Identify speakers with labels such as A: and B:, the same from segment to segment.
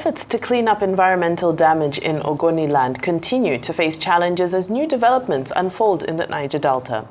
A: efforts to clean up environmental damage in Ogoni land continue to face challenges as new developments unfold in the Niger Delta.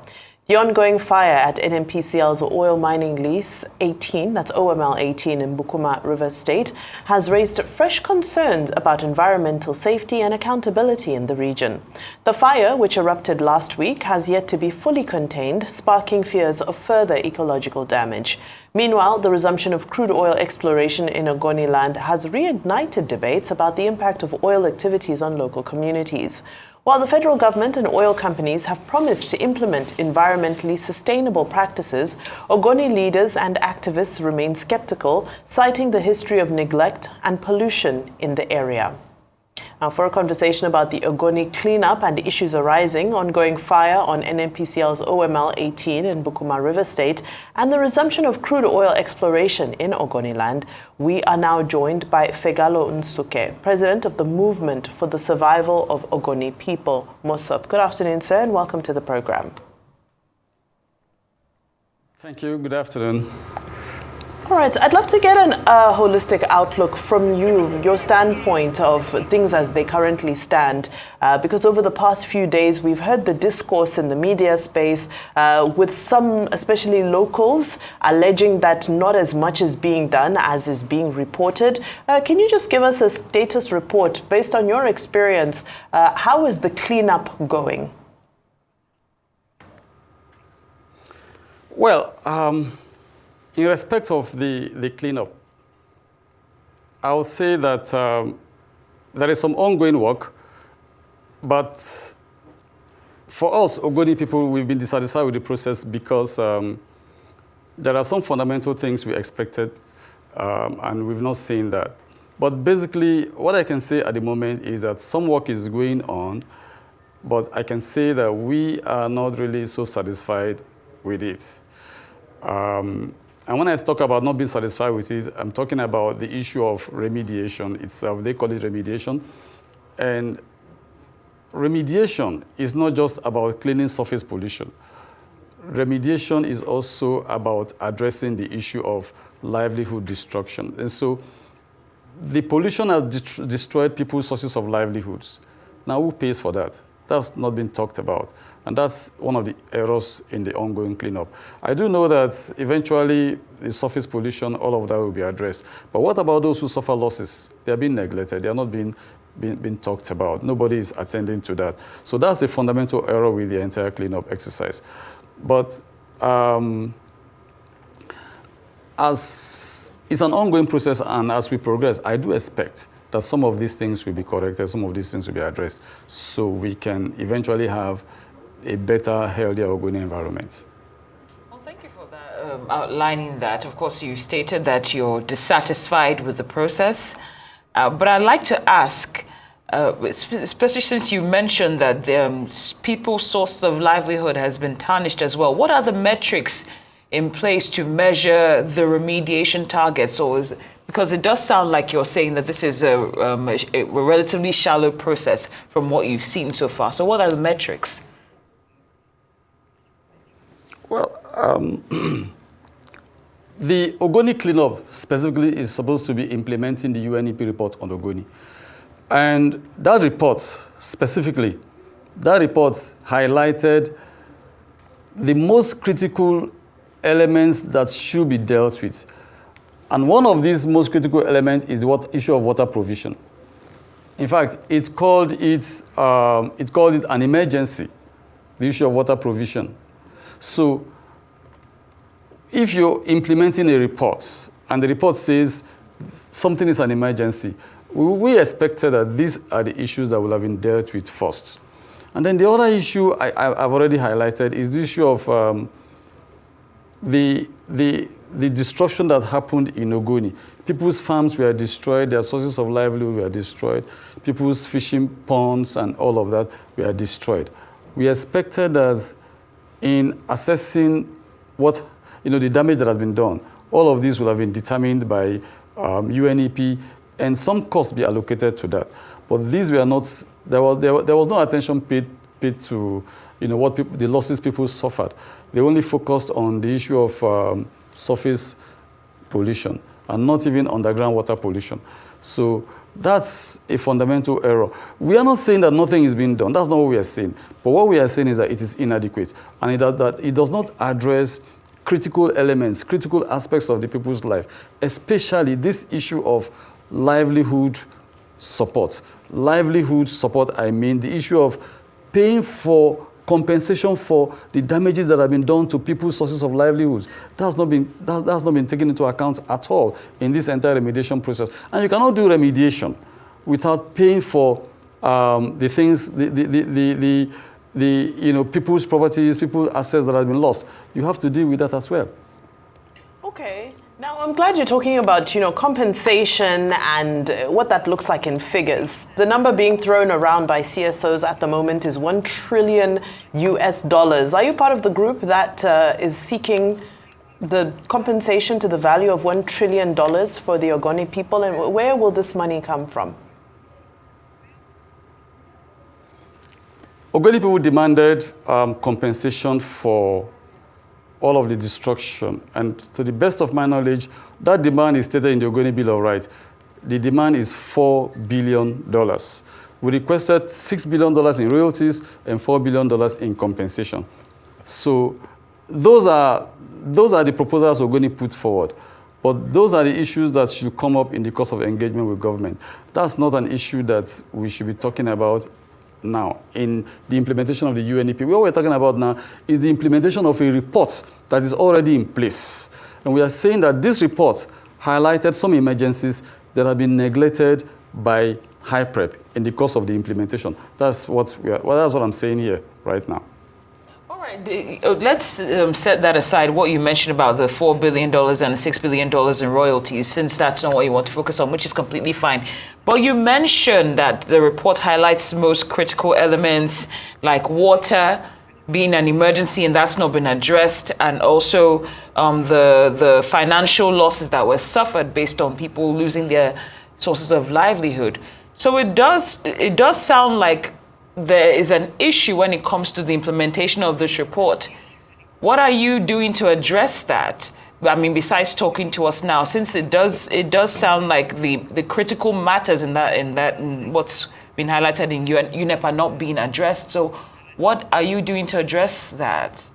A: The ongoing fire at NNPCL's oil mining lease 18, that's OML 18 in Bukuma River State, has raised fresh concerns about environmental safety and accountability in the region. The fire, which erupted last week, has yet to be fully contained, sparking fears of further ecological damage. Meanwhile, the resumption of crude oil exploration in Ogoni land has reignited debates about the impact of oil activities on local communities. While the federal government and oil companies have promised to implement environmentally sustainable practices, Ogoni leaders and activists remain skeptical, citing the history of neglect and pollution in the area. Now, for a conversation about the Ogoni cleanup and issues arising, ongoing fire on NNPCL's OML 18 in Bukuma River State, and the resumption of crude oil exploration in Ogoni land, we are now joined by Fegalo Nsuke, president of the Movement for the Survival of Ogoni People, MOSOP. Good afternoon, sir, and welcome to the program.
B: Thank you. Good afternoon.
A: All right, I'd love to get a holistic outlook from you, your standpoint of things as they currently stand, because over the past few days, we've heard the discourse in the media space with some, especially locals, alleging that not as much is being done as is being reported. Can you just give us a status report based on your experience? How is the cleanup going?
B: Well, in respect of the cleanup, I will say that there is some ongoing work, but for us, Ogoni people, we've been dissatisfied with the process because there are some fundamental things we expected, and we've not seen that. But basically, what I can say at the moment is that some work is going on, but I can say that we are not really so satisfied with it. And when I talk about not being satisfied with it, I'm talking about the issue of remediation itself. They call it remediation. And remediation is not just about cleaning surface pollution. Remediation is also about addressing the issue of livelihood destruction. And so the pollution has destroyed people's sources of livelihoods. Now, who pays for that? That's not been talked about. And that's one of the errors in the ongoing cleanup. I do know that eventually the surface pollution, all of that will be addressed. But what about those who suffer losses? They are being neglected. They are not being talked about. Nobody is attending to that. So that's a fundamental error with the entire cleanup exercise. But as it's an ongoing process, and as we progress, I do expect that some of these things will be corrected, some of these things will be addressed, so we can eventually have a better, healthier Ogoni environment.
C: Well, thank you for that, outlining that. Of course, you stated that you're dissatisfied with the process, but I'd like to ask, especially since you mentioned that people's source of livelihood has been tarnished as well, what are the metrics in place to measure the remediation targets? Because it does sound like you're saying that this is a relatively shallow process from what you've seen so far. So what are the metrics?
B: Well, the Ogoni cleanup specifically is supposed to be implementing the UNEP report on Ogoni. And that report specifically, highlighted the most critical elements that should be dealt with. And one of these most critical elements is the issue of water provision. In fact, it called it an emergency, the issue of water provision. So if you're implementing a report and the report says something is an emergency, we expected that these are the issues that will have been dealt with first. And then the other issue I've already highlighted is the issue of the destruction that happened in Ogoni. People's farms were destroyed, their sources of livelihood were destroyed, people's fishing ponds and all of that were destroyed. We expected that in assessing the damage that has been done, all of this will have been determined by UNEP and some cost be allocated to that. But these were not, there was no attention paid to the losses people suffered. They only focused on the issue of surface pollution and not even underground water pollution. So That's a fundamental error. We are not saying that nothing is being done. That's not what we are saying. But what we are saying is that it is inadequate, and that it does not address critical elements, critical aspects of the people's life, especially this issue of livelihood support. Livelihood support, I mean the issue of paying for compensation for the damages that have been done to people's sources of livelihoods. That's not been taken into account at all in this entire remediation process. And you cannot do remediation without paying for the things, people's properties, people's assets that have been lost. You have to deal with that as well.
A: Okay. Now, I'm glad you're talking about, compensation and what that looks like in figures. The number being thrown around by CSOs at the moment is $1 trillion US. Are you part of the group that is seeking the compensation to the value of $1 trillion for the Ogoni people? And where will this money come from?
B: Ogoni people demanded compensation for all of the destruction. And to the best of my knowledge, that demand is stated in the Ogoni Bill of Rights. The demand is $4 billion. We requested $6 billion in royalties and $4 billion in compensation. So those are the proposals Ogoni put forward. But those are the issues that should come up in the course of engagement with government. That's not an issue that we should be talking about now in the implementation of the UNEP. What we're talking about now is the implementation of a report that is already in place. And we are saying that this report highlighted some emergencies that have been neglected by High Prep in the course of the implementation. That's what I'm saying here right now.
C: All right, let's set that aside, what you mentioned about the $4 billion and the $6 billion in royalties, since that's not what you want to focus on, which is completely fine. But you mentioned that the report highlights most critical elements like water being an emergency, and that's not been addressed, and also the financial losses that were suffered based on people losing their sources of livelihood. So it does sound like there is an issue when it comes to the implementation of this report. What are you doing to address that? I mean, besides talking to us now, since it does sound like the critical matters in what's been highlighted in UNEP are not being addressed. So what are you doing to address that?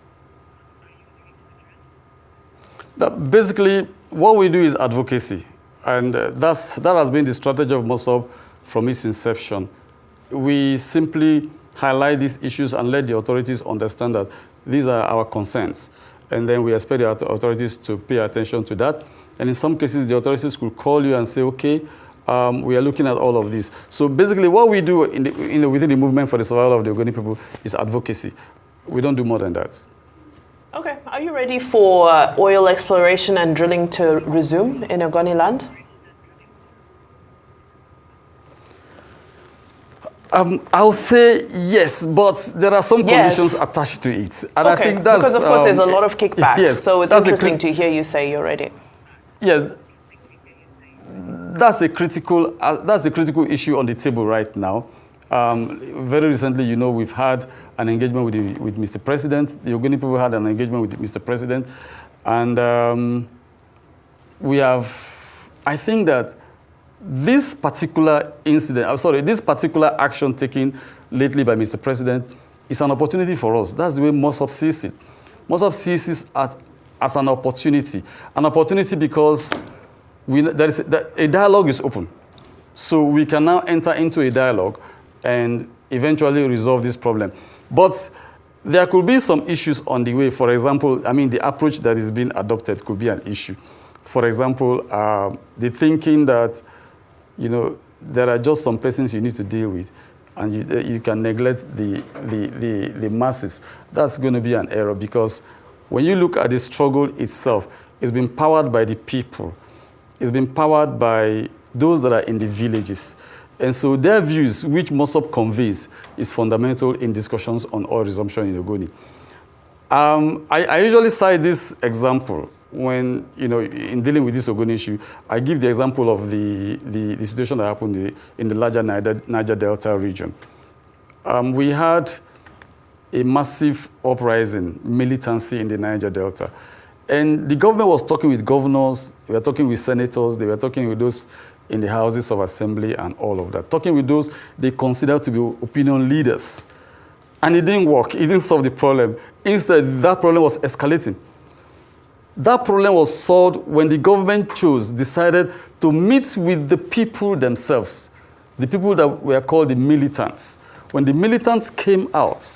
B: Basically, what we do is advocacy. And that has been the strategy of MOSOP from its inception. We simply highlight these issues and let the authorities understand that these are our concerns. And then we expect the authorities to pay attention to that. And in some cases, the authorities could call you and say, okay, we are looking at all of this. So basically what we do within the movement for the survival of the Ogoni people is advocacy. We don't do more than that.
A: Okay. Are you ready for oil exploration and drilling to resume in Ogoni land?
B: I'll say yes, but there are some conditions attached to it. And I think that's,
A: because of course there's a lot of kickback.
B: Yes,
A: so it's interesting to hear you say you're ready.
B: Yes, that's a critical issue on the table right now. Very recently, we've had an engagement with Mr. President. The Ogoni people had an engagement with Mr. President. And I think that this particular this particular action taken lately by Mr. President is an opportunity for us. That's the way MOSOP sees it. MOSOP sees it as an opportunity. An opportunity because a dialogue is open. So we can now enter into a dialogue and eventually resolve this problem. But there could be some issues on the way. For example, the approach that is being adopted could be an issue. For example, the thinking that there are just some persons you need to deal with, and you can neglect the masses. That's going to be an error, because when you look at the struggle itself, it's been powered by the people. It's been powered by those that are in the villages. And so their views, which MOSOP conveys, is fundamental in discussions on oil resumption in Ogoni. I usually cite this example when, in dealing with this Ogoni issue. I give the example of the situation that happened in the larger Niger Delta region. We had a massive uprising, militancy in the Niger Delta. And the government was talking with governors, they were talking with senators, they were talking with those in the houses of assembly and all of that, talking with those they consider to be opinion leaders. And it didn't work. It didn't solve the problem. Instead, that problem was escalating. That problem was solved when the government decided to meet with the people themselves, the people that were called the militants. When the militants came out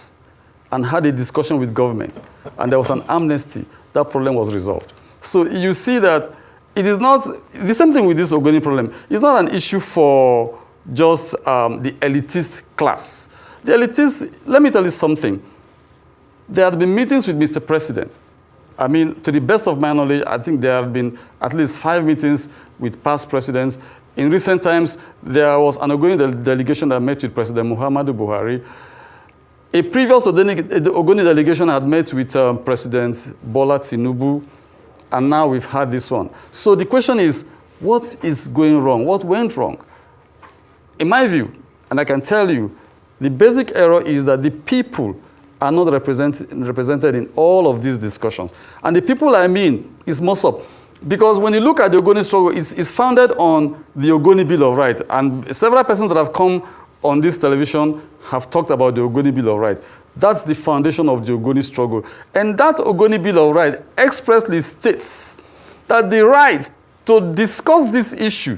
B: and had a discussion with government, and there was an amnesty, that problem was resolved. So you see that it is not, the same thing with this Ogoni problem, it's not an issue for just the elitist class. The elitists, let me tell you something. There have been meetings with Mr. President. I mean, to the best of my knowledge, I think there have been at least 5 meetings with past presidents. In recent times, there was an Ogoni delegation that met with President Muhammadu Buhari. A previous Ogoni delegation had met with President Bola Tinubu, and now we've had this one. So the question is, what is going wrong? What went wrong? In my view, and I can tell you, the basic error is that the people are not represented in all of these discussions. And the people I mean is MOSOP. Because when you look at the Ogoni struggle, it's founded on the Ogoni Bill of Rights. And several persons that have come on this television have talked about the Ogoni Bill of Rights. That's the foundation of the Ogoni struggle. And that Ogoni Bill of Rights expressly states that the right to discuss this issue,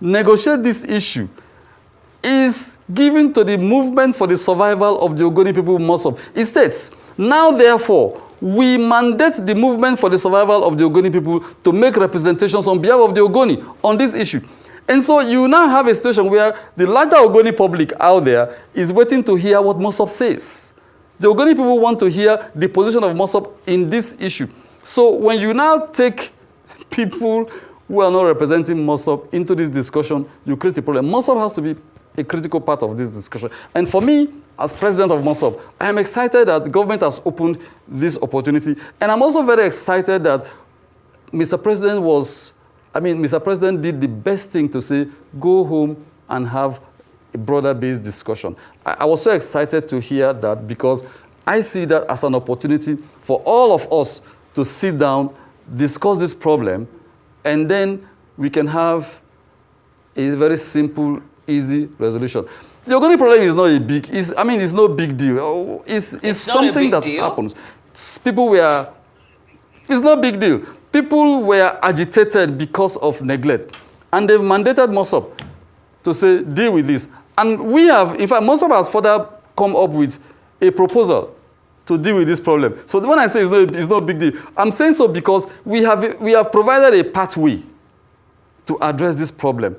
B: negotiate this issue, is given to the movement for the survival of the Ogoni people, MOSOP. It states, now therefore, we mandate the movement for the survival of the Ogoni people to make representations on behalf of the Ogoni on this issue. And so you now have a situation where the larger Ogoni public out there is waiting to hear what MOSOP says. The Ogoni people want to hear the position of MOSOP in this issue. So when you now take people who are not representing MOSOP into this discussion, you create a problem. MOSOP has to be a critical part of this discussion. And for me, as president of MOSOP, I am excited that the government has opened this opportunity. And I'm also very excited that Mr. President did the best thing to say, go home and have a broader-based discussion. I was so excited to hear that because I see that as an opportunity for all of us to sit down, discuss this problem, and then we can have a very simple, easy resolution. The Ogoni problem is not a big, it's no big deal. It's something that happens. It's not a big deal. People were agitated because of neglect. And they've mandated MOSOP to say, deal with this. And we have, in fact, MOSOP has further come up with a proposal to deal with this problem. So when I say it's not a big deal, I'm saying so because we have provided a pathway to address this problem.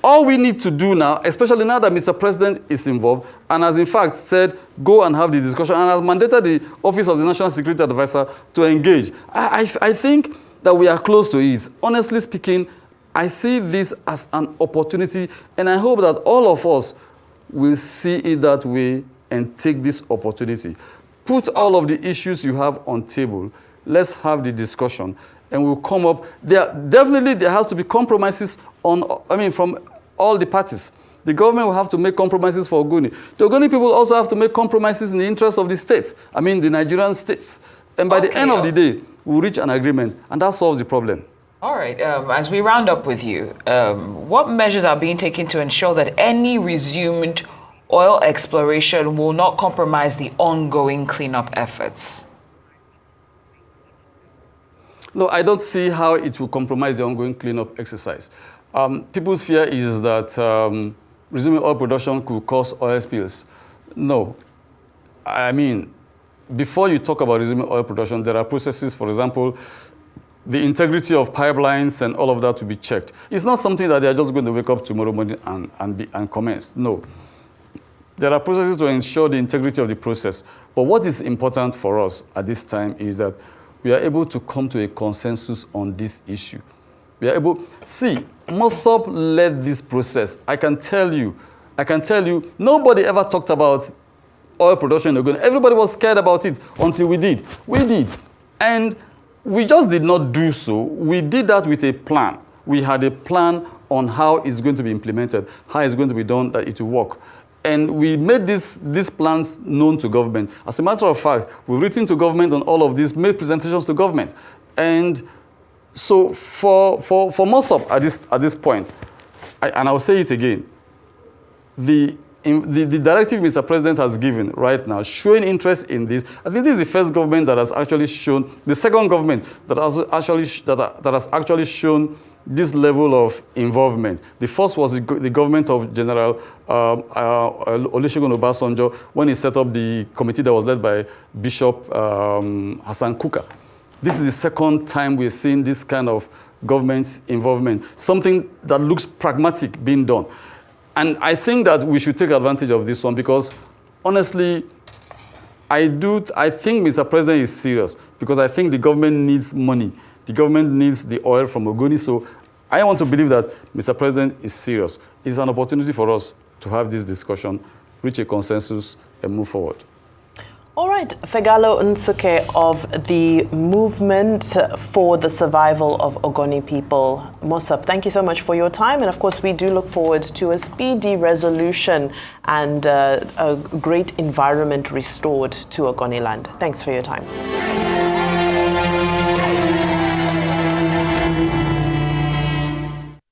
B: All we need to do now, especially now that Mr. President is involved and has in fact said, go and have the discussion and has mandated the Office of the National Security Advisor to engage. I think that we are close to it. Honestly speaking, I see this as an opportunity, and I hope that all of us will see it that way and take this opportunity. Put all of the issues you have on table. Let's have the discussion, and we'll come up. There has to be compromises from all the parties. The government will have to make compromises for Ogoni. The Ogoni people also have to make compromises in the interest of the states, the Nigerian states. And by the end of the day, we'll reach an agreement, and that solves the problem.
C: All right. As we round up with you, what measures are being taken to ensure that any resumed oil exploration will not compromise the ongoing cleanup efforts?
B: No, I don't see how it will compromise the ongoing cleanup exercise. People's fear is that resuming oil production could cause oil spills. No. Before you talk about resuming oil production, there are processes, for example, the integrity of pipelines and all of that to be checked. It's not something that they're just going to wake up tomorrow morning and commence. No. There are processes to ensure the integrity of the process. But what is important for us at this time is that we are able to come to a consensus on this issue. MOSOP led this process. I can tell you, nobody ever talked about oil production in Ogoni. Everybody was scared about it until we did. We did. And we just did not do so. We did that with a plan. We had a plan on how it's going to be implemented, how it's going to be done, that it will work. And we made these plans known to government. As a matter of fact, we've written to government on all of this, made presentations to government. And so for MOSOP at this point, and I'll say it again, the directive Mr. President has given right now, showing interest in this, I think this is the first government that has actually shown, the second government that has actually shown this level of involvement. The first was the government of General Olusegun Obasanjo when he set up the committee that was led by Bishop Hassan Kuka. This is the second time we're seeing this kind of government involvement, something that looks pragmatic being done. And I think that we should take advantage of this one because, honestly, I think Mr. President is serious because I think the government needs money. The government needs the oil from Ogoni. So I want to believe that Mr. President is serious. It's an opportunity for us to have this discussion, reach a consensus, and move forward.
A: All right, Fegalo Nsuke of the Movement for the Survival of Ogoni People, MOSUP, thank you so much for your time. And of course, we do look forward to a speedy resolution and a great environment restored to Ogoni land. Thanks for your time.